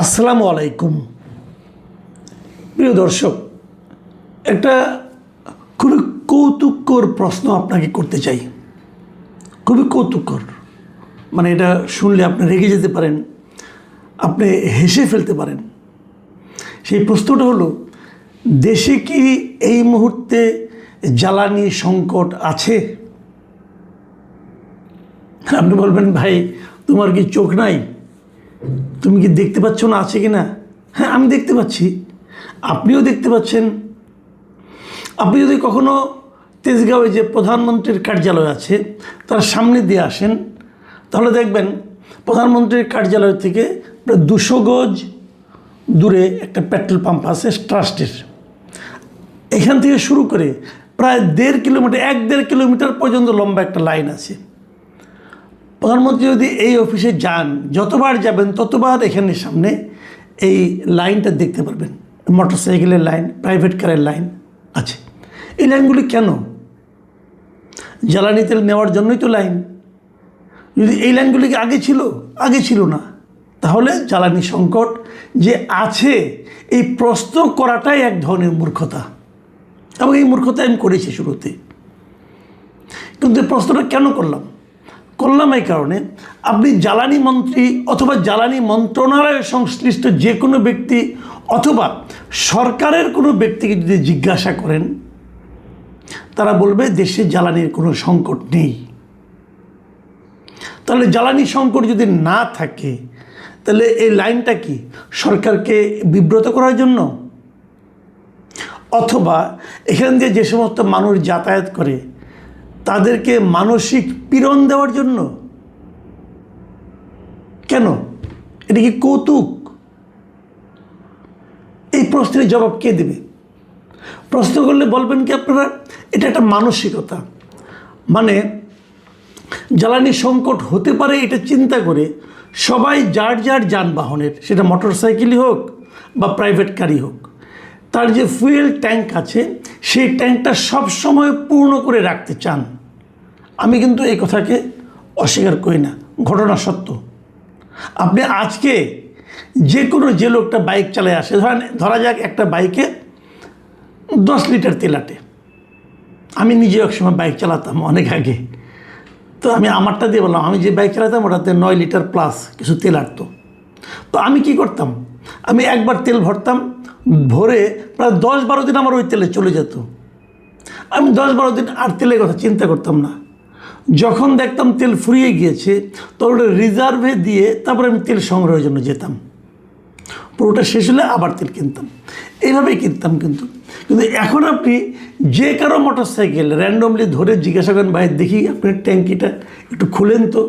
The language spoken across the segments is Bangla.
আসসালামু আলাইকুম প্রিয় দর্শক, একটা খুবই কৌতুককর প্রশ্ন আপনাকে করতে চাই। খুবই কৌতুককর, মানে এটা শুনলে আপনি রেগে যেতে পারেন, আপনি হেসে ফেলতে পারেন। সেই প্রশ্নটা হলো, দেশে কি এই মুহূর্তে জ্বালানি সংকট আছে? আপনি বলবেন, ভাই তোমার কি চোখ নাই? তুমি কি দেখতে পাচ্ছ না আছে কি না? হ্যাঁ, আমি দেখতে পাচ্ছি, আপনিও দেখতে পাচ্ছেন। আপনি যদি কখনো তেজগাঁওয়ে যে প্রধানমন্ত্রীর কার্যালয় আছে তার সামনে দিয়ে আসেন, তাহলে দেখবেন প্রধানমন্ত্রীর কার্যালয় থেকে প্রায় 200 গজ দূরে একটা পেট্রোল পাম্প আছে ট্রাস্টের। এখান থেকে শুরু করে প্রায় 1.5 কিলোমিটার পর্যন্ত লম্বা একটা লাইন আছে। প্রধানমন্ত্রী যদি এই অফিসে যান, যতবার যাবেন ততবার এখানে সামনে এই লাইনটা দেখতে পারবেন। মোটরসাইকেলের লাইন, প্রাইভেট কারের লাইন আছে। এই লাইনগুলি কেন? জ্বালানি তেল নেওয়ার জন্যই তো লাইন। যদি এই লাইনগুলি কি আগে ছিল? আগে ছিল না। তাহলে জ্বালানি সংকট যে আছে এই প্রশ্ন করাটাই এক ধরনের মূর্খতা, এবং এই মূর্খতা আমি করেছি শুরুতে। কিন্তু প্রশ্নটা কেন করলাম এই কারণে, আপনি জ্বালানি মন্ত্রী অথবা জ্বালানি মন্ত্রণালয়ের সংশ্লিষ্ট যে কোনো ব্যক্তি অথবা সরকারের কোনো ব্যক্তিকে যদি জিজ্ঞাসা করেন, তারা বলবে দেশে জ্বালানির কোনো সংকট নেই। তাহলে জ্বালানি সংকট যদি না থাকে, তাহলে এই লাইনটা কি সরকারকে বিব্রত করার জন্য, অথবা এখান দিয়ে যে সমস্ত মানুষ যাতায়াত করে তাদেরকে মানসিক পীড়ন দেওয়ার জন্য? কেন? এটা কি কৌতুক? এই প্রশ্নের জবাব কে দেবে? প্রশ্ন করলে বলবেন কি আপনারা, এটা একটা মানসিকতা। মানে জ্বালানি সংকট হতে পারে এটা চিন্তা করে সবাই যার যার যানবাহনের, সেটা মোটরসাইকেলই হোক বা প্রাইভেট গাড়ি হোক, তার যে ফুয়েল ট্যাঙ্ক আছে সেই ট্যাঙ্কটা সবসময় পূর্ণ করে রাখতে চান। আমি কিন্তু এই কথাকে অস্বীকার করি না, ঘটনা সত্য। আপনি আজকে যে লোকটা বাইক চালায় আসে, ধরা যাক একটা বাইকে 10 লিটার তেল আটে। আমি নিজে একসময় বাইক চালাতাম অনেক আগে, তো আমি আমারটা দিয়ে বললাম, আমি যে বাইক চালাতাম ওটাতে 9 লিটার প্লাস কিছু তেল আটতো। তো আমি কি করতাম, আমি একবার তেল ভরতাম, ভরে প্রায় 10-12 দিন আমার ওই তেলে চলে যেত। আমি 10-12 দিন আর তেলের কথা চিন্তা করতাম না। যখন দেখতাম তেল ফুরিয়ে গিয়েছে, তখন ওটা রিজার্ভে দিয়ে তারপরে আমি তেল সংগ্রহের জন্য যেতাম। পুরোটা শেষ হলে আবার তেল কিনতাম, এইভাবেই কিনতাম। কিন্তু এখন আপনি যে কারো মোটরসাইকেল র্যান্ডমলি ধরে জিজ্ঞাসা করেন, ভাই দেখি আপনার ট্যাঙ্কিটা একটু খুলেন তো,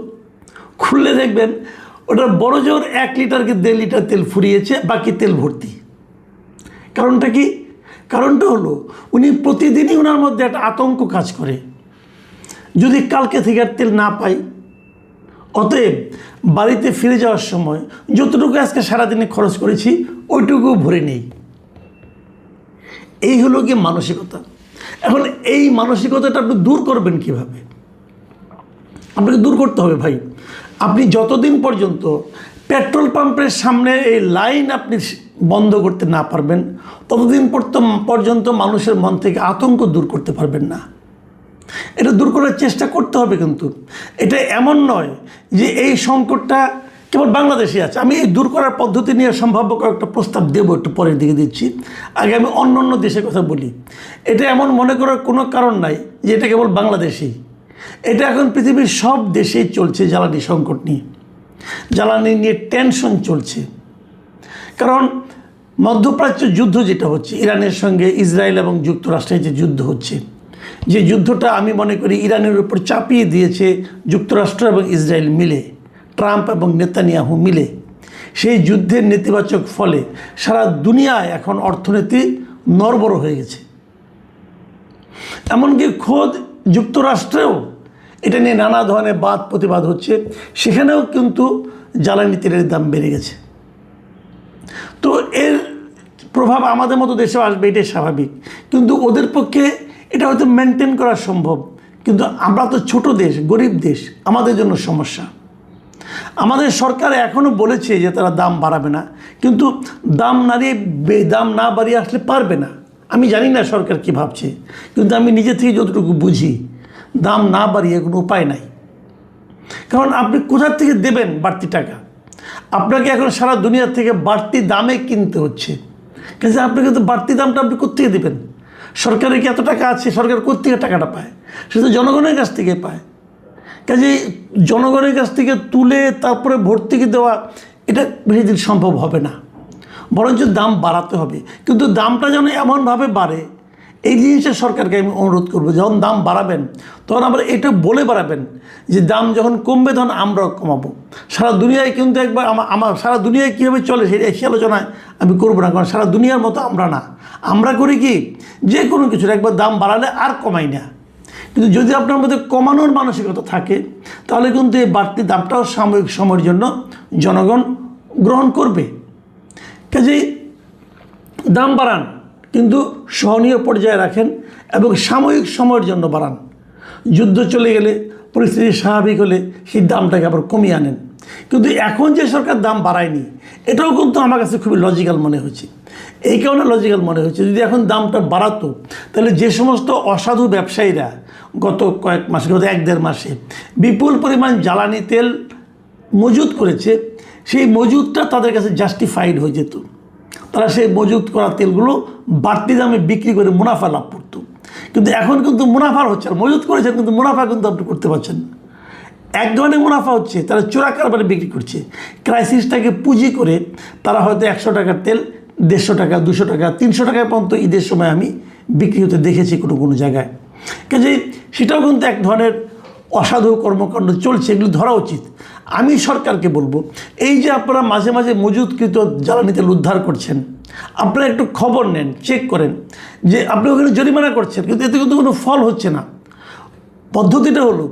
খুললে দেখবেন ওটার বড় জোর 1 লিটারকে 1.5 লিটার তেল ফুরিয়েছে, বাকি তেল ভর্তি। কারণটা কি? কারণটা হলো উনি প্রতিদিনই ওনার মধ্যে একটা আতঙ্ক কাজ করে, যদি কালকে থেকে আর তেল না পাই। অতএব বাড়িতে ফিরে যাওয়ার সময় যতটুকু আজকে সারাদিনে খরচ করেছি ওইটুকু ভরে নেই। এই হলো গিয়ে মানসিকতা। এখন এই মানসিকতাটা আপনি দূর করবেন কিভাবে? আপনাকে দূর করতে হবে ভাই, আপনি যতদিন পর্যন্ত পেট্রোল পাম্পের সামনে এই লাইন আপনি বন্ধ করতে না পারবেন, ততদিন পর্যন্ত মানুষের মন থেকে আতঙ্ক দূর করতে পারবেন না। এটা দূর করার চেষ্টা করতে হবে। কিন্তু এটা এমন নয় যে এই সংকটটা কেবল বাংলাদেশে আছে। আমি এই দূর করার পদ্ধতি নিয়ে সম্ভাব্য কয়েকটা প্রস্তাব দেবো, একটু পরের দিকে দিচ্ছি। আগে আমি অন্য দেশের কথা বলি। এটা এমন মনে করার কোনো কারণ নাই যে এটা কেবল বাংলাদেশেই। এটা এখন পৃথিবীর সব দেশেই চলছে জ্বালানি সংকট নিয়ে। জ্বালানি নিয়ে টেনশন চলছে, কারণ মধ্যপ্রাচ্য যুদ্ধ যেটা হচ্ছে, ইরানের সঙ্গে ইসরায়েল এবং যুক্তরাষ্ট্রের যে যুদ্ধ হচ্ছে, যে যুদ্ধটা আমি মনে করি ইরানের উপর চাপিয়ে দিয়েছে যুক্তরাষ্ট্র এবং ইসরায়েল মিলে, ট্রাম্প এবং নেতানিয়াহু মিলে। সেই যুদ্ধের নেতিবাচক ফলে সারা দুনিয়ায় এখন অর্থনীতি নড়বড় হয়ে গেছে। এমনকি খোদ যুক্তরাষ্ট্রেও এটা নিয়ে নানা ধরনের বাদ প্রতিবাদ হচ্ছে, সেখানেও কিন্তু জ্বালানি তেলের দাম বেড়ে গেছে। তো এর প্রভাব আমাদের মতো দেশেও আসবে, এটাই স্বাভাবিক। কিন্তু ওদের পক্ষে এটা হয়তো মেনটেন করা সম্ভব, কিন্তু আমরা তো ছোট দেশ, গরিব দেশ, আমাদের জন্য সমস্যা। আমাদের সরকার এখনও বলেছে যে তারা দাম বাড়াবে না, কিন্তু দাম না বাড়িয়ে আসলে পারবে না। আমি জানি না সরকার কী ভাবছে, কিন্তু আমি নিজে থেকে যতটুকু বুঝি দাম না বাড়িয়ে কোনো উপায় নাই। কারণ আপনি কোথা থেকে দেবেন বাড়তি টাকা? আপনাকে এখন সারা দুনিয়া থেকে বাড়তি দামে কিনতে হচ্ছে, কিন্তু আপনাকে তো বাড়তি দামটা আপনি কোত্থেকে দেবেন? সরকারের কি এত টাকা আছে? সরকার কোত্থেকে টাকাটা পায়? সে তো জনগণের কাছ থেকে পায়। কাজে জনগণের কাছ থেকে তুলে তারপরে ভর্তুকি দেওয়া, এটা বেশি দিন সম্ভব হবে না। বরঞ্চ দাম বাড়াতে হবে, কিন্তু দামটা যেন এমনভাবে বাড়ে, এই জিনিসটা সরকারকে আমি অনুরোধ করবো। যখন দাম বাড়াবেন তখন আবার এটা বলে বাড়াবেন যে দাম যখন কমবে তখন আমরাও কমাবো। সারা দুনিয়ায় কিন্তু একবার আমার সারা দুনিয়ায় কীভাবে চলে সেই আলোচনায় আমি করবো না, কারণ সারা দুনিয়ার মতো আমরা না। আমরা করি কি, যে কোনো কিছুর একবার দাম বাড়ালে আর কমাই না। কিন্তু যদি আপনার মধ্যে কমানোর মানসিকতা থাকে, তাহলে কিন্তু এই বাড়তি দামটাও সাময়িক সময়ের জন্য জনগণ গ্রহণ করবে। কাজেই দাম বাড়ান, কিন্তু সহনীয় পর্যায়ে রাখেন এবং সাময়িক সময়ের জন্য বাড়ান। যুদ্ধ চলে গেলে, পরিস্থিতি স্বাভাবিক হলে সেই দামটাকে আবার কমিয়ে আনেন। কিন্তু এখন যে সরকার দাম বাড়ায়নি, এটাও কিন্তু আমার কাছে খুবই লজিক্যাল মনে হচ্ছে। এই কারণে লজিক্যাল মনে হচ্ছে, যদি এখন দামটা বাড়াতো তাহলে যে সমস্ত অসাধু ব্যবসায়ীরা গত কয়েক মাসে, গত 1-1.5 মাসে বিপুল পরিমাণ জ্বালানি তেল মজুত করেছে, সেই মজুতটা তাদের কাছে জাস্টিফাইড হয়ে যেত। তারা সেই মজুত করা তেলগুলো বাড়তি দামে বিক্রি করে মুনাফা লাভ করত। কিন্তু এখন কিন্তু মুনাফা হচ্ছে না। মজুত করেছেন কিন্তু মুনাফা কিন্তু আপনি করতে পারছেন না। এক ধরনের মুনাফা হচ্ছে, তারা চোরা কারবারে বিক্রি করছে। ক্রাইসিসটাকে পুঁজি করে তারা হয়তো 100 টাকার তেল 150 টাকা, 200 টাকা, 300 টাকায় পর্যন্ত ঈদের সময় আমি বিক্রি হতে দেখেছি কোনো কোনো জায়গায়। কাজে সেটাও কিন্তু এক ধরনের অসাধু কর্মকাণ্ড চলছে, এগুলো ধরা উচিত। আমি সরকারকে বলবো, এই যে আপনারা মাঝে মাঝে মজুতকৃত জ্বালানি তেল উদ্ধার করছেন, আপনারা একটু খবর নেন, চেক করেন যে আপনি ওখানে জরিমানা করছেন, কিন্তু এতে কিন্তু কোনো ফল হচ্ছে না। পদ্ধতিটা হলো,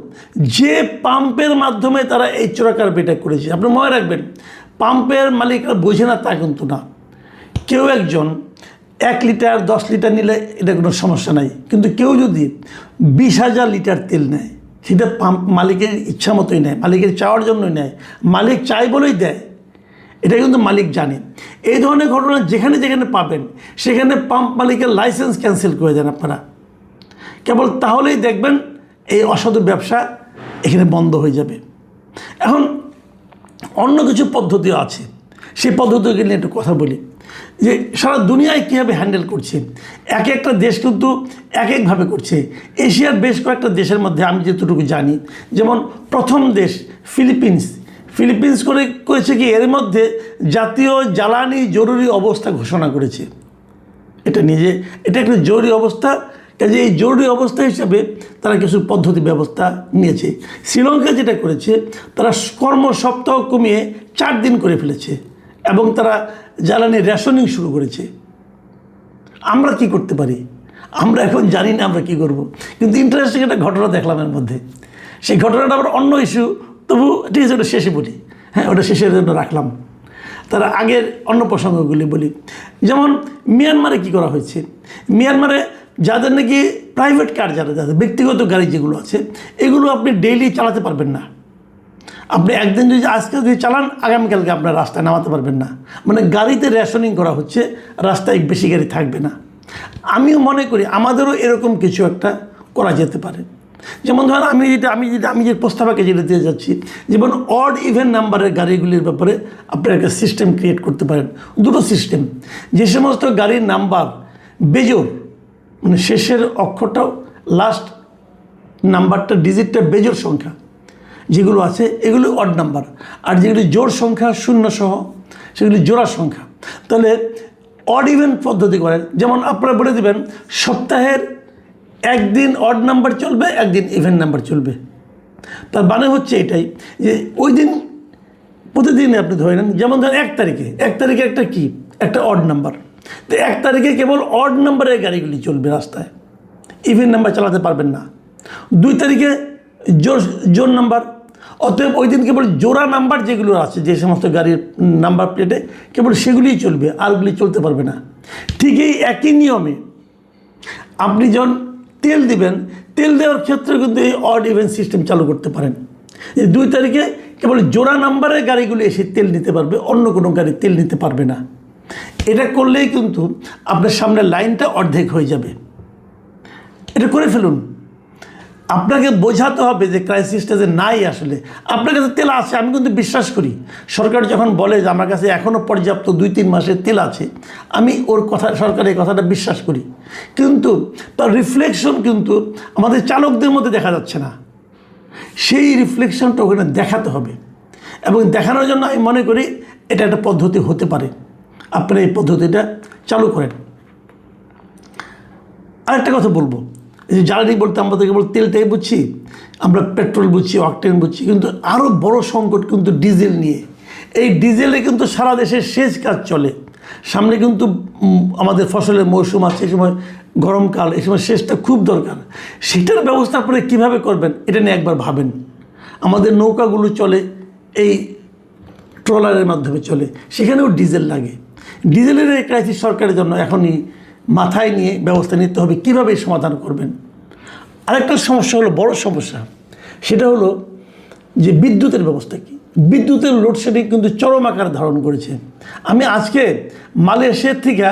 যে পাম্পের মাধ্যমে তারা এই চোরাকারবারিটা করেছে, আপনি মনে রাখবেন, পাম্পের মালিকরা বোঝে না তা কিন্তু না। কেউ একজন 1 লিটার 10 লিটার নিলে এটা কোনো সমস্যা নাই, কিন্তু কেউ যদি 20,000 লিটার তেল নেয়, সেটা পাম্প মালিকের ইচ্ছা মতোই নেয়, মালিকের চাওয়ার জন্যই নেয়, মালিক চাই বলেই দেয়, এটা কিন্তু মালিক জানে। এই ধরনের ঘটনা যেখানে যেখানে পাবেন, সেখানে পাম্প মালিকের লাইসেন্স ক্যান্সেল করে দেন আপনারা। কেবল তাহলেই দেখবেন এই অসাধু ব্যবসা এখানে বন্ধ হয়ে যাবে। এখন অন্য কিছু পদ্ধতিও আছে, সেই পদ্ধতিকে নিয়ে একটু কথা বলি যে সারা দুনিয়ায় কীভাবে হ্যান্ডেল করছে। এক একটা দেশ কিন্তু এক একভাবে করছে। এশিয়ার বেশ কয়েকটা দেশের মধ্যে আমি যতটুকু জানি, যেমন প্রথম দেশ ফিলিপিন্স করেছে কি, এর মধ্যে জাতীয় জ্বালানি জরুরি অবস্থা ঘোষণা করেছে। এটা একটা জরুরি অবস্থা। কাজে এই জরুরি অবস্থা হিসাবে তারা কিছু পদ্ধতি ব্যবস্থা নিয়েছে। শ্রীলঙ্কা যেটা করেছে, তারা কর্ম সপ্তাহ কমিয়ে 4 দিন করে ফেলেছে এবং তারা জ্বালানি রেশনিং শুরু করেছে। আমরা কি করতে পারি? আমরা এখন জানি না আমরা কি করব। কিন্তু ইন্টারেস্টিং একটা ঘটনা দেখলাম এর মধ্যে। সেই ঘটনাটা আবার অন্য ইস্যু, তবু ঠিক আছে, ওটা শেষে বলি। হ্যাঁ, ওটা শেষের জন্য রাখলাম। তারা আগের অন্য প্রসঙ্গগুলি বলি। যেমন মিয়ানমারে কি করা হয়েছে, মিয়ানমারে যাদের নাকি প্রাইভেট কার, যাদের ব্যক্তিগত গাড়ি যেগুলো আছে, এগুলো আপনি ডেইলি চালাতে পারবেন না। আপনি একদিন যদি আজকে যদি চালান, আগামীকালকে আপনার রাস্তায় নামাতে পারবেন না। মানে গাড়িতে রেশনিং করা হচ্ছে, রাস্তায় বেশি গাড়ি থাকবে না। আমিও মনে করি আমাদেরও এরকম কিছু একটা করা যেতে পারে। যেমন ধরেন আমি যে প্রস্তাবকে যেটা দিয়ে যাচ্ছি, যেমন অড ইভেন নাম্বারের গাড়িগুলির ব্যাপারে আপনি একটা সিস্টেম ক্রিয়েট করতে পারেন। দুটো সিস্টেম, যে সমস্ত গাড়ির নাম্বার বেজোড়, মানে শেষের অক্ষরটাও লাস্ট নাম্বারটা ডিজিটটা বেজোড় সংখ্যা যেগুলো আছে, এগুলো অড নাম্বার। আর যেগুলি জোড় সংখ্যা 0 সহ, সেগুলি জোড়া সংখ্যা। তাহলে অড ইভেন পদ্ধতি করেন। যেমন আপনারা বলে দেবেন সপ্তাহের একদিন অড নাম্বার চলবে, একদিন ইভেন নাম্বার চলবে। তার মানে হচ্ছে এটাই যে ওই দিন প্রতিদিন আপনি ধরে নেন, যেমন ধরেন 1 তারিখে একটা অড নাম্বার, তো 1 তারিখে কেবল অড নাম্বারের গাড়িগুলি চলবে রাস্তায়, ইভেন নাম্বার চালাতে পারবেন না। 2 তারিখে জোড় নাম্বার, অতএব ওই দিন কেবল জোড়া নাম্বার যেগুলো আছে, যে সমস্ত গাড়ির নাম্বার প্লেটে, কেবল সেগুলিই চলবে, আরগুলি চলতে পারবে না। ঠিক এই একই নিয়মে আপনি যখন তেল দিবেন, তেল দেওয়ার ক্ষেত্রে কিন্তু এই অড ইভেন সিস্টেম চালু করতে পারেন। যে 2 তারিখে কেবল জোড়া নাম্বারের গাড়িগুলি এসে তেল নিতে পারবে, অন্য কোনো গাড়ি তেল নিতে পারবে না। এটা করলেই কিন্তু আপনার সামনের লাইনটা অর্ধেক হয়ে যাবে। এটা করে ফেলুন। আপনাকে বোঝাতে হবে যে ক্রাইসিসটা যে নাই, আসলে আপনার কাছে তেল আছে। আমি কিন্তু বিশ্বাস করি, সরকার যখন বলে যে আমার কাছে এখনও পর্যাপ্ত 2-3 মাসের তেল আছে, আমি ওর কথা, সরকারের কথাটা বিশ্বাস করি। কিন্তু তার রিফ্লেকশন কিন্তু আমাদের চালকদের মধ্যে দেখা যাচ্ছে না। সেই রিফ্লেকশনটা ওখানে দেখাতে হবে, এবং দেখানোর জন্য আমি মনে করি এটা একটা পদ্ধতি হতে পারে। আপনারা এই পদ্ধতিটা চালু করেন। আরেকটা কথা বলবো, এই যে জ্বালানি বলতে আমরা তো কেবল তেলটাই বুঝছি, আমরা পেট্রোল বুঝছি, অকটেন বুঝছি, কিন্তু আরও বড় সংকট কিন্তু ডিজেল নিয়ে। এই ডিজেলে কিন্তু সারা দেশের সেচ কাজ চলে। সামনে কিন্তু আমাদের ফসলের মৌসুম আছে, এই সময় গরমকাল, এই সময় সেচটা খুব দরকার। সেটার ব্যবস্থা আপনারা কীভাবে করবেন এটা নিয়ে একবার ভাবেন। আমাদের নৌকাগুলো চলে এই ট্রলারের মাধ্যমে চলে, সেখানেও ডিজেল লাগে। ডিজেলের এই ক্রাইসিস সরকারের জন্য এখনই মাথায় নিয়ে ব্যবস্থা নিতে হবে কীভাবে সমাধান করবেন। আরেকটা সমস্যা হলো, বড় সমস্যা, সেটা হলো যে বিদ্যুতের ব্যবস্থা কী। বিদ্যুতের লোডশেডিং কিন্তু চরম আকার ধারণ করেছে। আমি আজকে মালয়েশিয়ার থেকে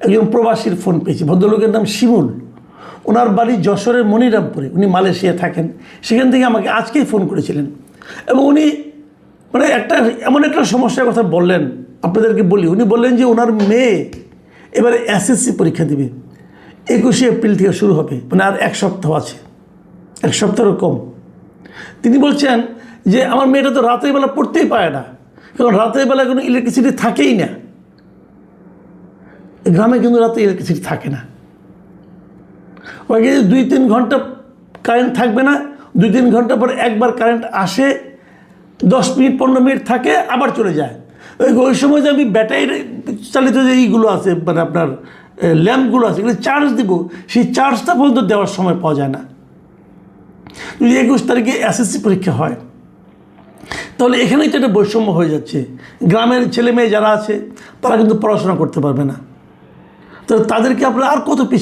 একজন প্রবাসীর ফোন পেয়েছি, ভদ্রলোকের নাম শিমুল। ওনার বাড়ি যশোরের মনিরামপুরে, উনি মালয়েশিয়া থাকেন। সেখান থেকে আমাকে আজকেই ফোন করেছিলেন, এবং উনি মানে এমন একটা সমস্যার কথা বললেন, আপনাদেরকে বলি। উনি বললেন যে ওনার মেয়ে এবারে এসএসসি পরীক্ষা দেবে, 21শে এপ্রিল থেকে শুরু হবে, মানে আর 1 সপ্তাহ আছে, 1 সপ্তাহেরও কম। তিনি বলছেন যে আমার মেয়েটা তো রাতের বেলা পড়তেই পারে না, কারণ রাতের বেলা কোনো ইলেকট্রিসিটি থাকেই না। গ্রামে কিন্তু রাতে ইলেকট্রিসিটি থাকে না। ওই 2-3 ঘন্টা কারেন্ট থাকবে না, 2-3 ঘন্টা পর একবার কারেন্ট আসে, 10 মিনিট 15 মিনিট থাকে, আবার চলে যায়। ওই সময় যে আমি ব্যাটারি চালিত যে এইগুলো আছে, মানে আপনার ল্যাম্পগুলো আছে, এগুলো চার্জ দিব, সেই চার্জটা পর্যন্ত দেওয়ার সময় পাওয়া যায় না। যদি 21 তারিখে এসএসসি পরীক্ষা হয়, তাহলে এখানেই তো একটা বৈষম্য হয়ে যাচ্ছে। গ্রামের ছেলে মেয়ে যারা আছে তারা কিন্তু পড়াশোনা করতে পারবে না। তো তাদেরকে আপনারা আর কত পিছিয়ে